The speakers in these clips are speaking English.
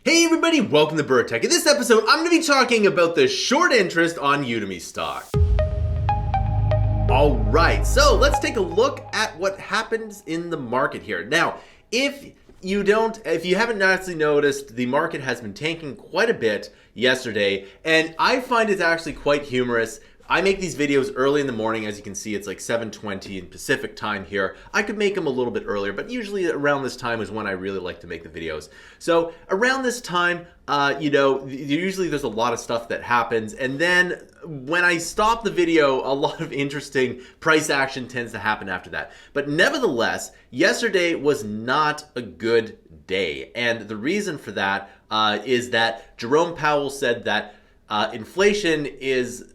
Hey everybody, welcome to Bura Tech. In this episode, I'm going to be talking about the short interest on Udemy stock. Alright, so let's take a look at what happens in the market here. Now, if you haven't actually noticed, the market has been tanking quite a bit yesterday, and I find it's actually quite humorous. I make these videos early in the morning. As you can see, it's like 7:20 in Pacific time here. I could make them a little bit earlier, but usually around this time is when I really like to make the videos. So around this time, usually there's a lot of stuff that happens, and then when I stop the video, a lot of interesting price action tends to happen after that. But nevertheless, yesterday was not a good day, and the reason for that is that Jerome Powell said that inflation is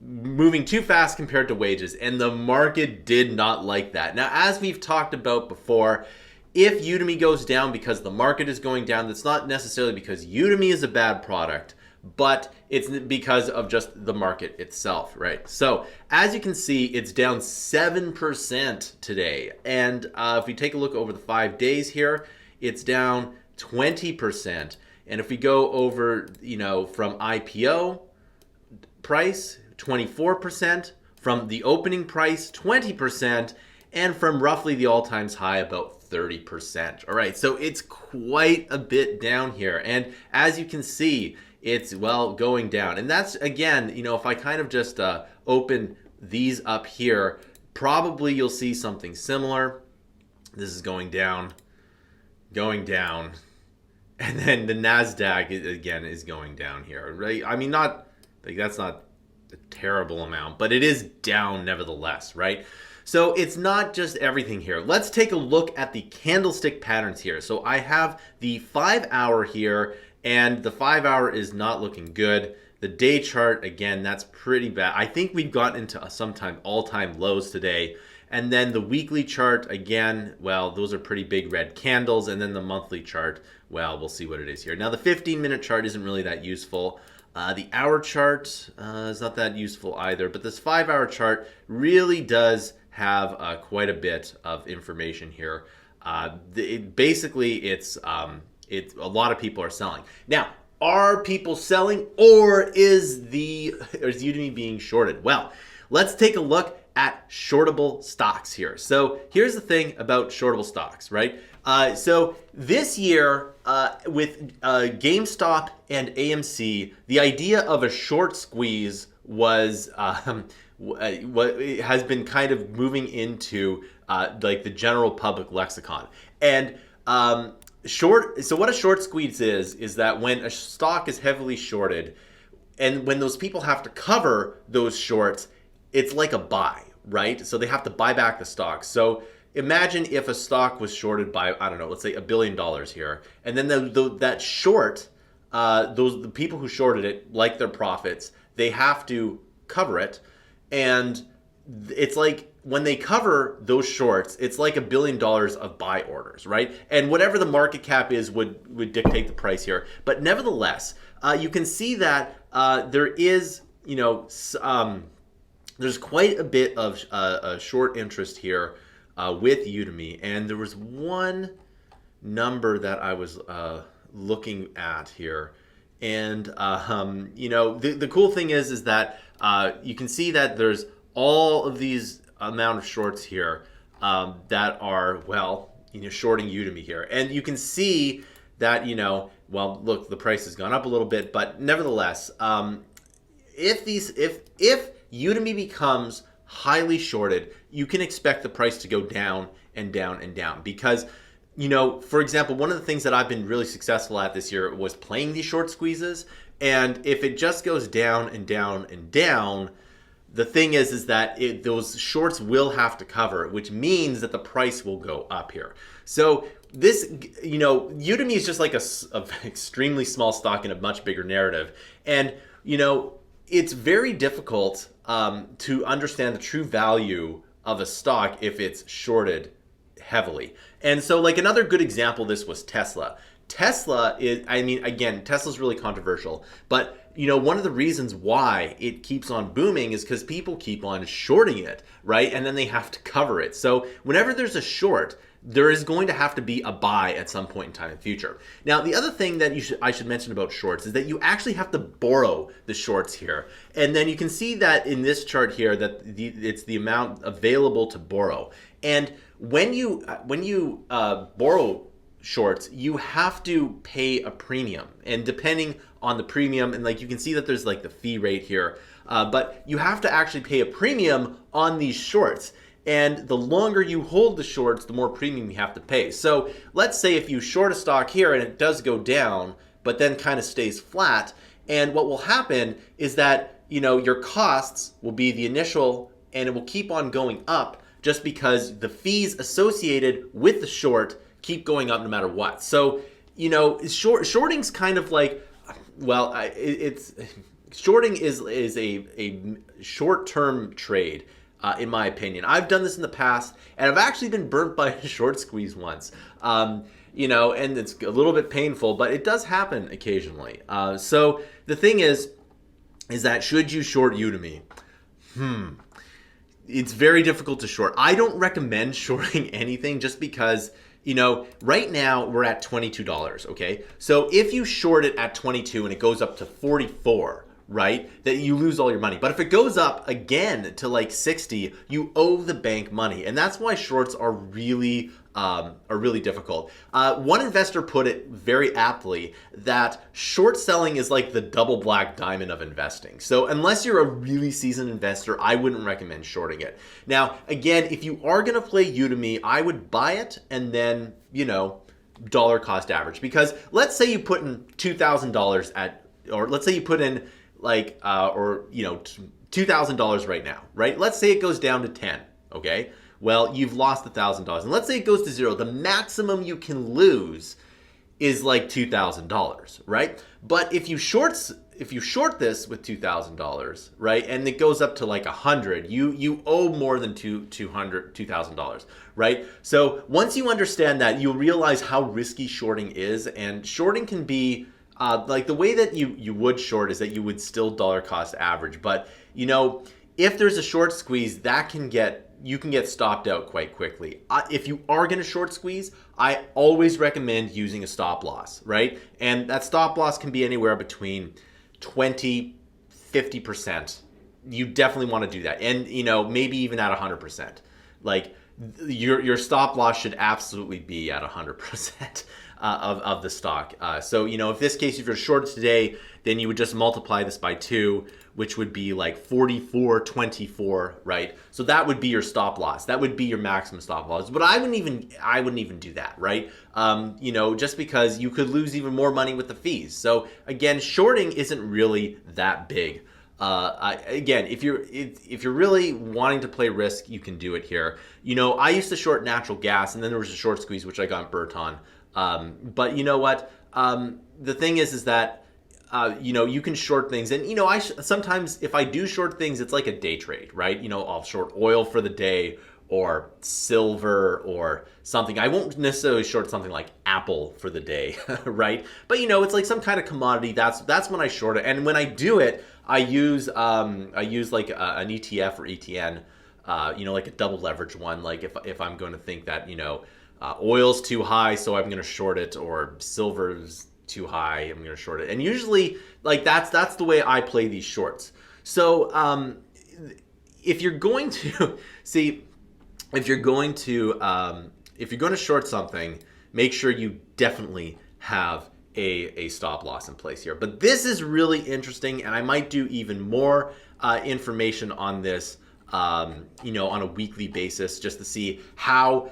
moving too fast compared to wages, and the market did not like that. Now, as we've talked about before, if Udemy goes down because the market is going down, that's not necessarily because Udemy is a bad product, but it's because of just the market itself, right? So as you can see, it's down 7% today. And if we take a look over the 5 days here, it's down 20%. And if we go over, from IPO price, 24%, from the opening price, 20%, and from roughly the all-time high, about 30%. All right, so it's quite a bit down here. And as you can see, it's, going down. And that's, again, if I kind of just open these up here, probably you'll see something similar. This is going down. And then the NASDAQ, again, is going down here, right? I mean, that's not a terrible amount, but it is down nevertheless, right? So it's not just everything here. Let's take a look at the candlestick patterns here. So I have the 5-hour here, and the 5-hour is not looking good. The day chart, again, that's pretty bad. I think we've gotten into all-time lows today. And then the weekly chart, again, those are pretty big red candles. And then the monthly chart, we'll see what it is here. Now, the 15-minute chart isn't really that useful. The hour chart is not that useful either, but this 5-hour chart really does have quite a bit of information here. Basically, it's a lot of people are selling. Now, are people selling, or is Udemy being shorted? Well, let's take a look at shortable stocks here. So here's the thing about shortable stocks, right? So this year, with GameStop and AMC, the idea of a short squeeze was what has been kind of moving into like the general public lexicon. And so what a short squeeze is that when a stock is heavily shorted, and when those people have to cover those shorts, it's like a buy, right? So they have to buy back the stock. So imagine if a stock was shorted by, I don't know, let's say $1 billion here. And then that short, the people who shorted it, like their profits, they have to cover it. And it's like when they cover those shorts, it's like $1 billion of buy orders, right? And whatever the market cap is would dictate the price here. But nevertheless, you can see that there is, there's quite a bit of short interest here with Udemy, and there was one number that I was looking at here, and the cool thing is that you can see that there's all of these amount of shorts here that are shorting Udemy here, and you can see that look, the price has gone up a little bit, but nevertheless, if Udemy becomes highly shorted, you can expect the price to go down and down and down because, for example, one of the things that I've been really successful at this year was playing these short squeezes. And if it just goes down and down and down, the thing is that those shorts will have to cover, which means that the price will go up here. So this, Udemy is just like a extremely small stock in a much bigger narrative. And, it's very difficult to understand the true value of a stock if it's shorted heavily. And so another good example of this was Tesla. Tesla is, again, Tesla's really controversial, but one of the reasons why it keeps on booming is because people keep on shorting it, right? And then they have to cover it. So whenever there's a short, there is going to have to be a buy at some point in time in the future. Now, the other thing that I should mention about shorts is that you actually have to borrow the shorts here. And then you can see that in this chart here that it's the amount available to borrow. And when you borrow shorts, you have to pay a premium. And depending on the premium, and like you can see that there's like the fee rate here, but you have to actually pay a premium on these shorts. And the longer you hold the shorts, the more premium you have to pay. So let's say if you short a stock here and it does go down, but then kind of stays flat, and what will happen is that, you know, your costs will be the initial, and it will keep on going up just because the fees associated with the short keep going up no matter what. So, you know, shorting's kind of like, well, shorting is a short-term trade. In my opinion, I've done this in the past, and I've actually been burnt by a short squeeze once. You know, and it's a little bit painful, but it does happen occasionally. So the thing is that should you short Udemy? It's very difficult to short. I don't recommend shorting anything just because, you know, right now we're at $22, okay? So if you short it at 22 and it goes up to 44, right, that you lose all your money. But if it goes up again to like 60, you owe the bank money. And that's why shorts are really difficult. One investor put it very aptly that short selling is like the double black diamond of investing. So unless you're a really seasoned investor, I wouldn't recommend shorting it. Now, again, if you are going to play Udemy, I would buy it and then, you know, dollar cost average. Because let's say you put in $2,000 or let's say you put in like, or, you know, $2,000 right now, right? Let's say it goes down to 10, okay? Well, you've lost $1,000. And let's say it goes to 0. The maximum you can lose is like $2,000, right? But if you short this with $2,000, right, and it goes up to like 100, you owe more than $2,000, right? So once you understand that, you'll realize how risky shorting is, and shorting can be like the way that you would short is that you would still dollar cost average. But, you know, if there's a short squeeze, you can get stopped out quite quickly. If you are going to short squeeze, I always recommend using a stop loss, right? And that stop loss can be anywhere between 20, 50%. You definitely want to do that. And, you know, maybe even at 100%. Like your stop loss should absolutely be at 100%. Of the stock. So, you know, if you're short today, then you would just multiply this by 2, which would be like 44.24, right? So that would be your stop loss. That would be your maximum stop loss. But I wouldn't even do that, right? You know, just because you could lose even more money with the fees. So again, shorting isn't really that big. Again, if you're really wanting to play risk, you can do it here. You know, I used to short natural gas, and then there was a short squeeze, which I got burnt on. But you know what? The thing is that, you know, you can short things, and, you know, sometimes if I do short things, it's like a day trade, right? You know, I'll short oil for the day or silver or something. I won't necessarily short something like Apple for the day, right? But, you know, it's like some kind of commodity. That's when I short it. And when I do it, I use like an ETF or ETN, you know, like a double leverage one. Like if I'm going to think that, you know, oil's too high, so I'm going to short it, or silver's too high, I'm going to short it. And usually, like, that's the way I play these shorts. So if you're going to if you're going to short something, make sure you definitely have a stop loss in place here. But this is really interesting, and I might do even more information on this, you know, on a weekly basis, just to see how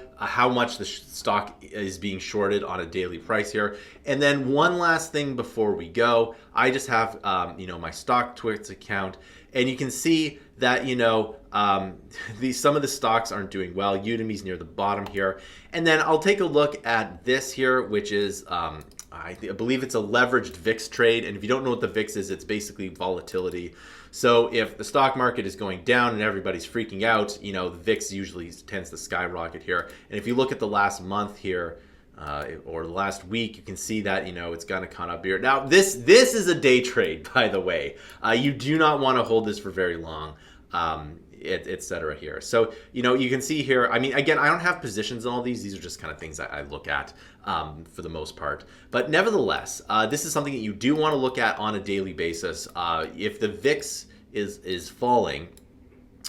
much the stock is being shorted on a daily price here. And then one last thing before we go, I just have, you know, my StockTwits account, and you can see that, you know, some of the stocks aren't doing well. Udemy's near the bottom here. And then I'll take a look at this here, which is, I believe it's a leveraged Vix trade. And if you don't know what the Vix is, it's basically volatility. So if the stock market is going down and everybody's freaking out, you know, the Vix usually tends to skyrocket here. And if you look at the last month here, or the last week, you can see that, you know, it's gonna come up here. Now, this is a day trade, by the way. You do not want to hold this for very long. etc. here. So, you can see here, I mean, again, I don't have positions on all these. These are just kind of things I look at for the most part. But nevertheless, this is something that you do want to look at on a daily basis. If the VIX is falling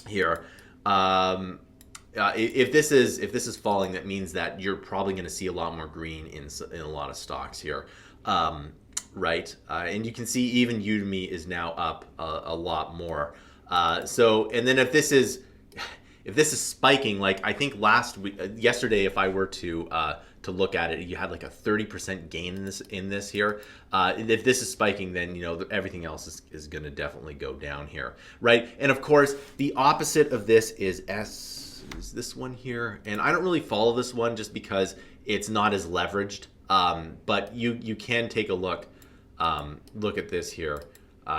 here, if this is falling, that means that you're probably going to see a lot more green in a lot of stocks here. Right? And you can see even Udemy is now up a lot more. And then if this is spiking, like I think yesterday, if I were to look at it, you had like a 30% gain in this here. If this is spiking, then everything else is going to definitely go down here, right? And of course, the opposite of this is this one here, and I don't really follow this one just because it's not as leveraged. But you can take a look at this here.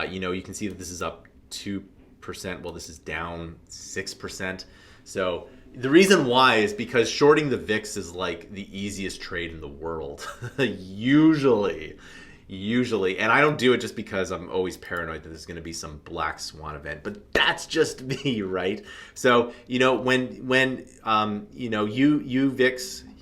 You can see that this is up 2%. Well, this is down 6%. So the reason why is because shorting the VIX is like the easiest trade in the world, usually. And I don't do it just because I'm always paranoid that there's going to be some black swan event, but that's just me, right? So when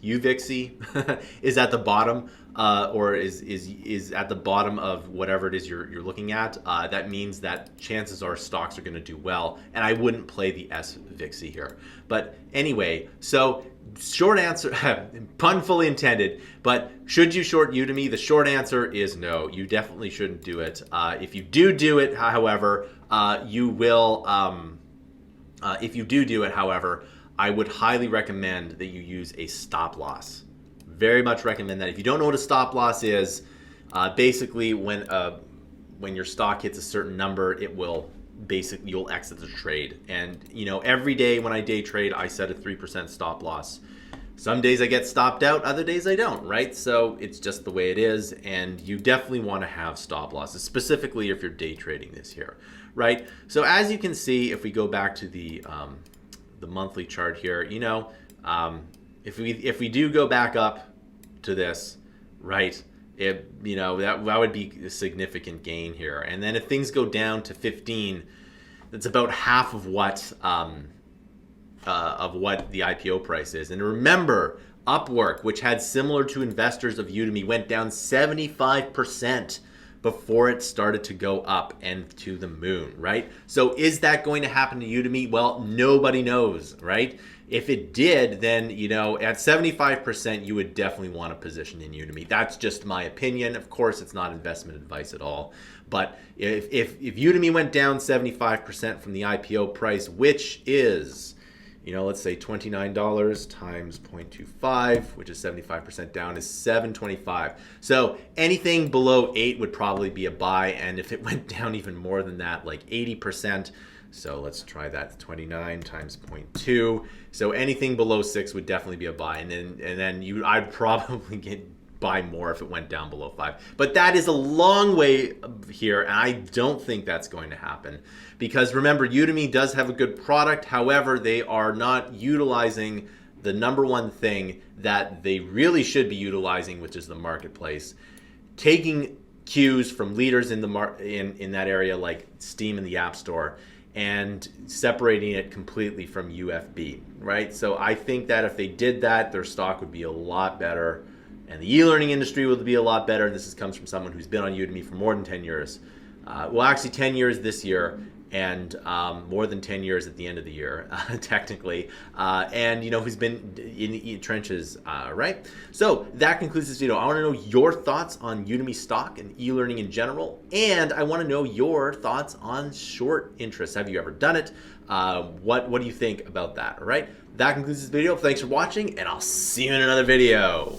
UVIXY is at the bottom, or is at the bottom of whatever it is you're looking at, that means that chances are stocks are going to do well, and I wouldn't play the SVIXY here. But anyway, so short answer, pun fully intended, but should you short Udemy? The short answer is no. You definitely shouldn't do it. If you do it, however, you will. If you do it, however, I would highly recommend that you use a stop loss. Very much recommend that. If you don't know what a stop loss is, basically when your stock hits a certain number, you'll exit the trade. And every day when I day trade, I set a 3% stop loss. Some days I get stopped out, other days I don't, right? So it's just the way it is, and you definitely want to have stop losses, specifically if you're day trading this here, right? So as you can see, if we go back to the monthly chart here, if we do go back up to this, right, that would be a significant gain here. And then if things go down to 15, that's about half of what the IPO price is. And remember, Upwork, which had similar to investors of Udemy, went down 75% before it started to go up and to the moon, right? So is that going to happen to Udemy? Well, nobody knows, right? If it did, then, at 75%, you would definitely want a position in Udemy. That's just my opinion. Of course, it's not investment advice at all. But if Udemy went down 75% from the IPO price, which is, let's say $29 times 0.25, which is 75% down, is $7.25. So anything below 8 would probably be a buy. And if it went down even more than that, like 80%, so let's try that, 29 times 0.2. So anything below 6 would definitely be a buy. And then I'd probably buy more if it went down below 5. But that is a long way here, and I don't think that's going to happen. Because remember, Udemy does have a good product. However, they are not utilizing the number one thing that they really should be utilizing, which is the marketplace. Taking cues from leaders in that area, like Steam and the App Store, and separating it completely from UFB, right? So I think that if they did that, their stock would be a lot better, and the e-learning industry would be a lot better. This comes from someone who's been on Udemy for more than 10 years. Well, actually 10 years this year, and more than 10 years at the end of the year, technically, and who's been in the trenches, right? So that concludes this video. I want to know your thoughts on Udemy stock and e-learning in general, and I want to know your thoughts on short interest. Have you ever done it? What do you think about that? All right, that concludes this video. Thanks for watching, and I'll see you in another video.